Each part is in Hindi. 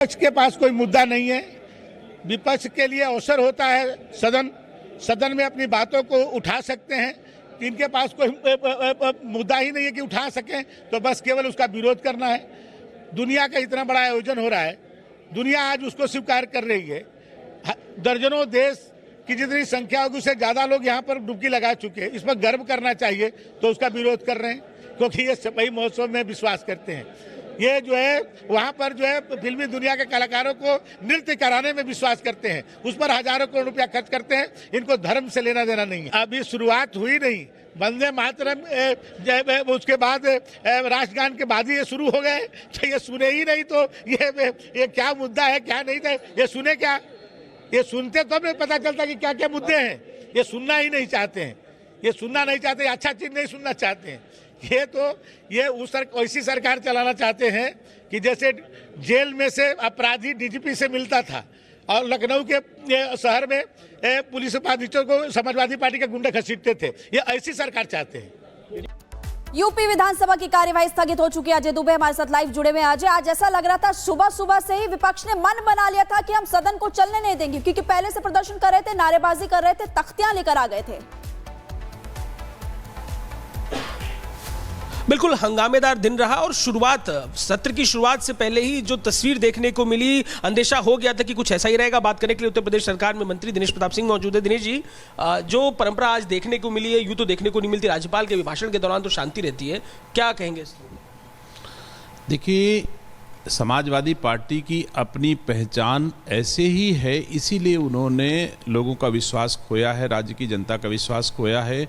विपक्ष के पास कोई मुद्दा नहीं है। विपक्ष के लिए अवसर होता है सदन में अपनी बातों को उठा सकते हैं। इनके पास कोई मुद्दा ही नहीं है कि उठा सकें, तो बस केवल उसका विरोध करना है। दुनिया का इतना बड़ा आयोजन हो रहा है, दुनिया आज उसको स्वीकार कर रही है। दर्जनों देश की जितनी संख्या होगी उससे ज्यादा लोग यहाँ पर डुबकी लगा चुके हैं। इस पर गर्व करना चाहिए, तो उसका विरोध कर रहे हैं, क्योंकि ये सफाई महोत्सव में विश्वास करते हैं। ये जो है वहाँ पर जो है फिल्मी दुनिया के कलाकारों को नृत्य कराने में विश्वास करते हैं, उस पर हजारों करोड़ रुपया खर्च करते हैं। इनको धर्म से लेना देना नहीं है। अभी शुरुआत हुई नहीं, वंदे मातरम उसके बाद राष्ट्रगान के बाद ही ये शुरू हो गए। तो ये सुने ही नहीं तो ये क्या मुद्दा है क्या नहीं था, ये सुने क्या? ये सुनते तो हमें पता चलता कि क्या क्या मुद्दे हैं। ये सुनना ही नहीं चाहते हैं, ये सुनना नहीं चाहते, अच्छा चीज नहीं सुनना चाहते हैं। ये ऐसी सरकार चलाना चाहते हैं कि जैसे जेल में से अपराधी डीजीपी से मिलता था और लखनऊ के शहर में पुलिस उपाधीक्षकों को समाजवादी पार्टी के गुंडे घसीटते थे। ये ऐसी सरकार चाहते हैं। यूपी विधानसभा की कार्यवाही स्थगित हो चुकी है। अजय दुबे हमारे साथ लाइव जुड़े हुए हैं। अजय, आज ऐसा लग रहा था सुबह से ही विपक्ष ने मन बना लिया था कि हम सदन को चलने नहीं देंगे, क्योंकि पहले से प्रदर्शन कर रहे थे, नारेबाजी कर रहे थे, तख्तियां लेकर आ गए थे। बिल्कुल हंगामेदार दिन रहा और सत्र की शुरुआत से पहले ही जो तस्वीर देखने को मिली, अंदेशा हो गया था कि कुछ ऐसा ही रहेगा। बात करने के लिए उत्तर प्रदेश सरकार में मंत्री दिनेश प्रताप सिंह मौजूद है। दिनेश जी, जो परंपरा आज देखने को मिली है, यूं तो देखने को नहीं मिलती। राज्यपाल के अभिभाषण के दौरान तो शांति रहती है, क्या कहेंगे? देखिए, समाजवादी पार्टी की अपनी पहचान ऐसे ही है, इसीलिए उन्होंने लोगों का विश्वास खोया है, राज्य की जनता का विश्वास खोया है।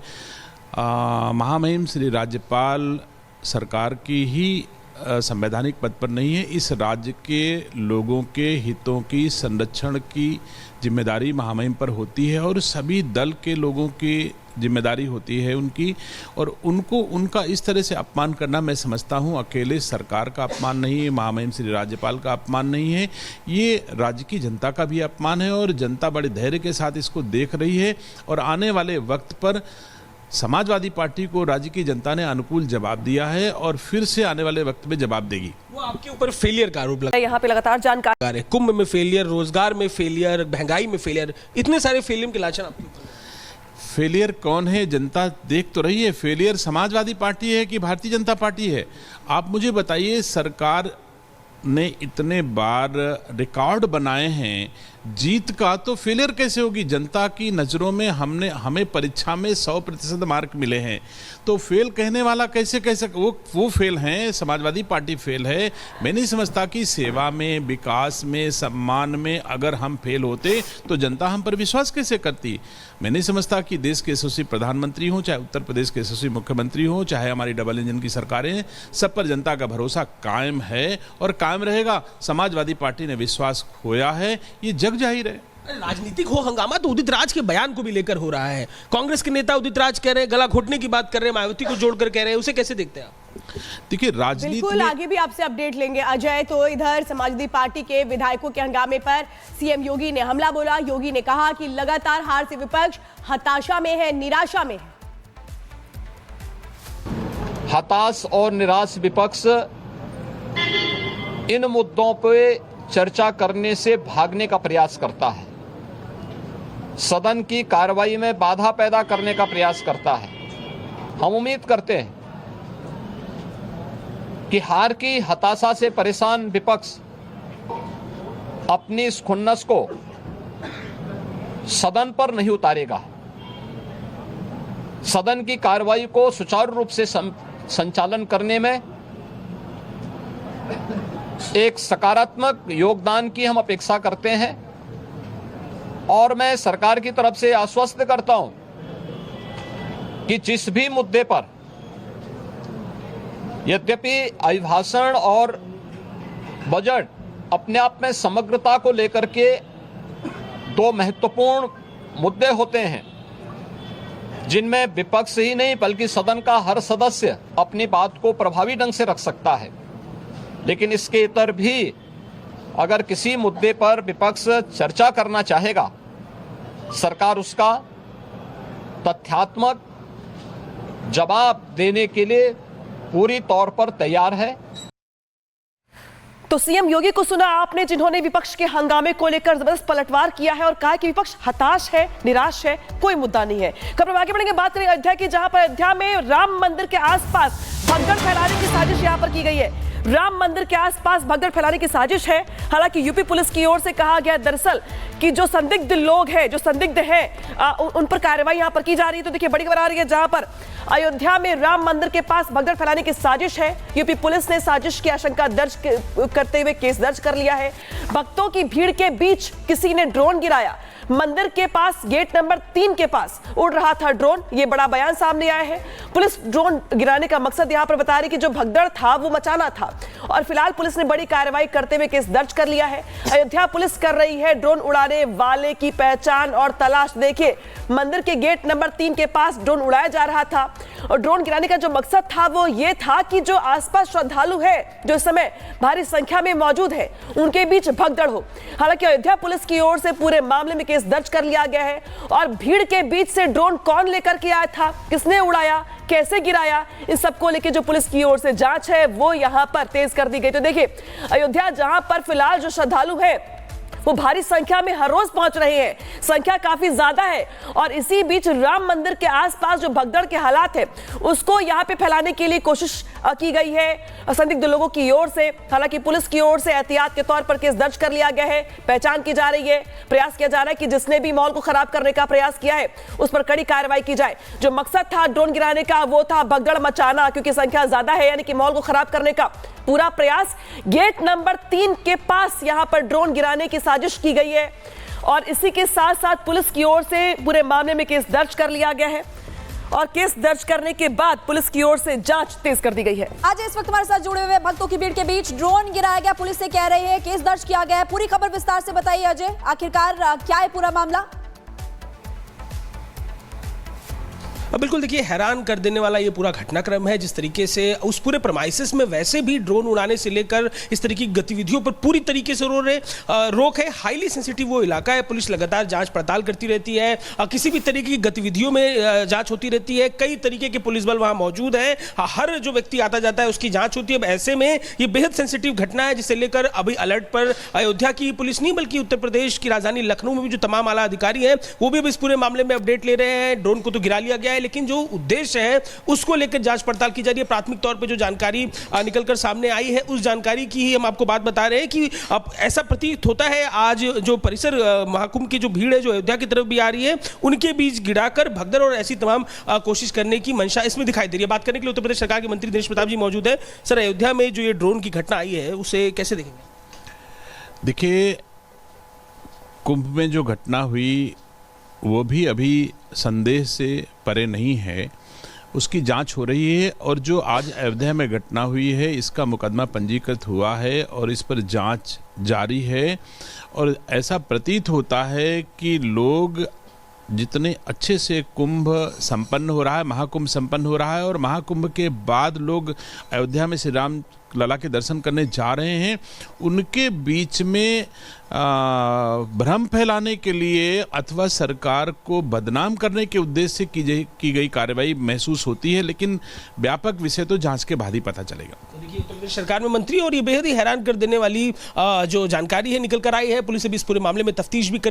महामहिम श्री राज्यपाल सरकार की ही संवैधानिक पद पर नहीं है। इस राज्य के लोगों के हितों की संरक्षण की जिम्मेदारी महामहिम पर होती है और सभी दल के लोगों की जिम्मेदारी होती है उनकी, और उनको उनका इस तरह से अपमान करना मैं समझता हूँ अकेले सरकार का अपमान नहीं है, महामहिम श्री राज्यपाल का अपमान नहीं है, ये राज्य की जनता का भी अपमान है। और जनता बड़े धैर्य के साथ इसको देख रही है और आने वाले वक्त पर समाजवादी पार्टी को राज्य की जनता ने अनुकूल जवाब दिया है और फिर से आने वाले वक्त में जवाब देगी। वो आपके ऊपर फेलियर का आरोप लगा, यहाँ पे लगातार जानकारी, कुंभ में फेलियर, रोजगार में फेलियर, महंगाई में फेलियर, इतने सारे फेलियर के लाछन आपके ऊपर। फेलियर कौन है, जनता देख तो रही है। फेलियर समाजवादी पार्टी है कि भारतीय जनता पार्टी है? आप मुझे बताइए, सरकार ने इतने बार रिकॉर्ड बनाए हैं जीत का, तो फेलियर कैसे होगी? जनता की नज़रों में हमें परीक्षा में 100% मार्क मिले हैं, तो फेल कहने वाला कैसे कह सके? वो फेल हैं, समाजवादी पार्टी फेल है। मैं नहीं समझता कि सेवा में, विकास में, सम्मान में अगर हम फेल होते तो जनता हम पर विश्वास कैसे करती? मैं नहीं समझता कि देश के यशस्वी प्रधानमंत्री हों, चाहे उत्तर प्रदेश के यशस्वी मुख्यमंत्री हों, चाहे हमारी डबल इंजन की सरकारें, सब पर जनता का भरोसा कायम है और कायम रहेगा। समाजवादी पार्टी ने विश्वास खोया है, ये जग जाहिर है। राजनीतिक हो हंगामा तो उदित राज के बयान को भी लेकर हो रहा है। कांग्रेस के नेता उदित राज कह रहे हैं, गला घोटने की बात कर रहे हैं, मायावती को जोड़कर कह रहे हैं, उसे कैसे देखते हैं आप? देखिए, राजनीति बिल्कुल आगे भी आपसे अपडेट लेंगे अजय। तो इधर समाजवादी पार्टी के विधायकों के हंगामे पर सीएम योगी ने हमला बोला। योगी ने कहा कि लगातार हार से विपक्ष हताशा में है, निराशा में है। हताश और निराश विपक्ष इन मुद्दों पे चर्चा करने से भागने का प्रयास करता है, सदन की कार्रवाई में बाधा पैदा करने का प्रयास करता है। हम उम्मीद करते हैं कि हार की हताशा से परेशान विपक्ष अपनी इस खुन्नस को सदन पर नहीं उतारेगा। सदन की कार्रवाई को सुचारू रूप से संचालन करने में एक सकारात्मक योगदान की हम अपेक्षा करते हैं और मैं सरकार की तरफ से आश्वस्त करता हूं कि जिस भी मुद्दे पर, यद्यपि अभिभाषण और बजट अपने आप में समग्रता को लेकर के दो महत्वपूर्ण मुद्दे होते हैं जिनमें विपक्ष ही नहीं बल्कि सदन का हर सदस्य अपनी बात को प्रभावी ढंग से रख सकता है, लेकिन इसके इतर भी अगर किसी मुद्दे पर विपक्ष चर्चा करना चाहेगा, सरकार उसका तथ्यात्मक जवाब देने के लिए पूरी तौर पर तैयार है। तो सीएम योगी को सुना आपने, जिन्होंने विपक्ष के हंगामे को लेकर जबरदस्त पलटवार किया है और कहा कि विपक्ष हताश है, निराश है, कोई मुद्दा नहीं है। खबर आगे बढ़ेंगे, बात करेंगे अयोध्या की, जहां पर अयोध्या में राम मंदिर के आसपास भगदड़ फैलाने की साजिश यहां पर की गई है। राम मंदिर के आसपास भगदड़ फैलाने की साजिश है। हालांकि यूपी पुलिस की ओर से कहा गया दरअसल कि जो संदिग्ध लोग हैं, जो संदिग्ध हैं, उन पर कार्रवाई यहां पर की जा रही है। तो देखिए बड़ी खबर आ रही है, जहां पर अयोध्या में राम मंदिर के पास भगदड़ फैलाने की साजिश है। यूपी पुलिस ने साजिश की आशंका दर्ज करते हुए केस दर्ज कर लिया है। भक्तों की भीड़ के बीच किसी ने ड्रोन गिराया। मंदिर के पास गेट नंबर 3 के पास उड़ रहा था ड्रोन, ये बड़ा बयान सामने आया है। पुलिस ड्रोन गिराने का मकसद यहां पर बता रही कि जो भगदड़ था वो मचाना था, और फिलहाल पुलिस ने बड़ी कार्रवाई करते हुए केस दर्ज कर लिया है। अयोध्या पुलिस कर रही है ड्रोन उड़ाने वाले की पहचान और तलाश। देखिए मंदिर के गेट नंबर 3 के पास ड्रोन उड़ाया जा रहा था, और ड्रोन गिराने का जो मकसद था वो ये था कि जो आसपास श्रद्धालु है, जो इस समय भारी संख्या में मौजूद है, उनके बीच भगदड़ हो। हालांकि अयोध्या पुलिस की ओर से पूरे मामले में केस दर्ज कर लिया गया है, और भीड़ के बीच से ड्रोन कौन लेकर के आया था, किसने उड़ाया, कैसे गिराया, इन सबको लेकर जो पुलिस की ओर से जांच है वो यहां पर तेज कर दी गई। तो देखिए अयोध्या जहां पर फिलहाल जो श्रद्धालु है वो भारी संख्या में हर रोज पहुंच रहे हैं, संख्या काफी ज्यादा है, और इसी बीच राम मंदिर के आसपास जो भगदड़ के हालात है उसको यहां पे फैलाने के लिए कोशिश की गई है संदिग्ध लोगों की ओर से। हालांकि पुलिस की ओर से एहतियात के तौर पर केस दर्ज कर लिया गया है, पहचान की जा रही है, प्रयास किया जा रहा है कि जिसने भी माहौल को खराब करने का प्रयास किया है उस पर कड़ी कार्रवाई की जाए। जो मकसद था ड्रोन गिराने का वो था भगदड़ मचाना, क्योंकि संख्या ज्यादा है, यानी कि माहौल को खराब करने का पूरा प्रयास। गेट नंबर 3 के पास यहां पर ड्रोन गिराने की साजिश की गई है, और इसी के साथ साथ पुलिस की ओर से पूरे मामले में केस दर्ज कर लिया गया है, और केस दर्ज करने के बाद पुलिस की ओर से जांच तेज कर दी गई है। आज इस वक्त हमारे साथ जुड़े हुए भक्तों की भीड़ के बीच ड्रोन गिराया गया, पुलिस से कह रही है केस दर्ज किया गया है। पूरी खबर विस्तार से बताइए अजय, आखिरकार क्या है पूरा मामला? बिल्कुल, देखिए हैरान कर देने वाला ये पूरा घटनाक्रम है, जिस तरीके से उस पूरे प्रमाइसिस में वैसे भी ड्रोन उड़ाने से लेकर इस तरह की गतिविधियों पर पूरी तरीके से रोक है। हाईली सेंसिटिव वो इलाका है, पुलिस लगातार जांच पड़ताल करती रहती है, किसी भी तरीके की गतिविधियों में जांच होती रहती है, कई तरीके के पुलिस बल वहां मौजूद है, हर जो व्यक्ति आता जाता है उसकी जांच होती है। अब ऐसे में ये बेहद सेंसिटिव घटना है, जिसे लेकर अभी अलर्ट पर अयोध्या की पुलिस नहीं बल्कि उत्तर प्रदेश की राजधानी लखनऊ में भी जो तमाम आला अधिकारी हैं वो भी अब इस पूरे मामले में अपडेट ले रहे हैं। ड्रोन को तो गिरा लिया गया है, लेकिन जो उद्देश्य है उसको लेकर जांच पड़ताल की जा रही है। प्राथमिक तौर पे जो जानकारी निकलकर सामने आई है उस जानकारी की ही हम आपको बात बता रहे हैं कि अब ऐसा प्रतीत होता है आज जो परिसर महाकुंभ की जो भीड़ है जो अयोध्या की तरफ भी आ रही है उनके बीच गिराकर भगदड़ और ऐसी तमाम कोशिश करने की मंशा इसमें दिखाई दे रही है। बात करने के लिए उत्तर प्रदेश सरकार के मंत्री दिनेश प्रताप जी मौजूद है। सर, अयोध्या में जो ये ड्रोन की घटना आई है उसे कैसे देखेंगे? देखिए, कुंभ में जो घटना हुई वो भी अभी संदेह से परे नहीं है, उसकी जांच हो रही है, और जो आज अयोध्या में घटना हुई है इसका मुकदमा पंजीकृत हुआ है और इस पर जांच जारी है। और ऐसा प्रतीत होता है कि लोग जितने अच्छे से कुंभ संपन्न हो रहा है, महाकुंभ संपन्न हो रहा है, और महाकुंभ के बाद लोग अयोध्या में श्री राम लला के दर्शन करने जा रहे हैं, उनके बीच में भ्रम फैलाने के लिए अथवा सरकार को बदनाम करने के उद्देश्य से की गई कार्रवाई महसूस होती है, लेकिन व्यापक विषय तो जांच के बाद ही पता चलेगा। तो देखिए, उत्तर प्रदेश सरकार में मंत्री और ये बेहद ही हैरान कर देने वाली जो जानकारी है निकल कर आई है। पुलिस अभी इस पूरे मामले में तफ्तीश भी कर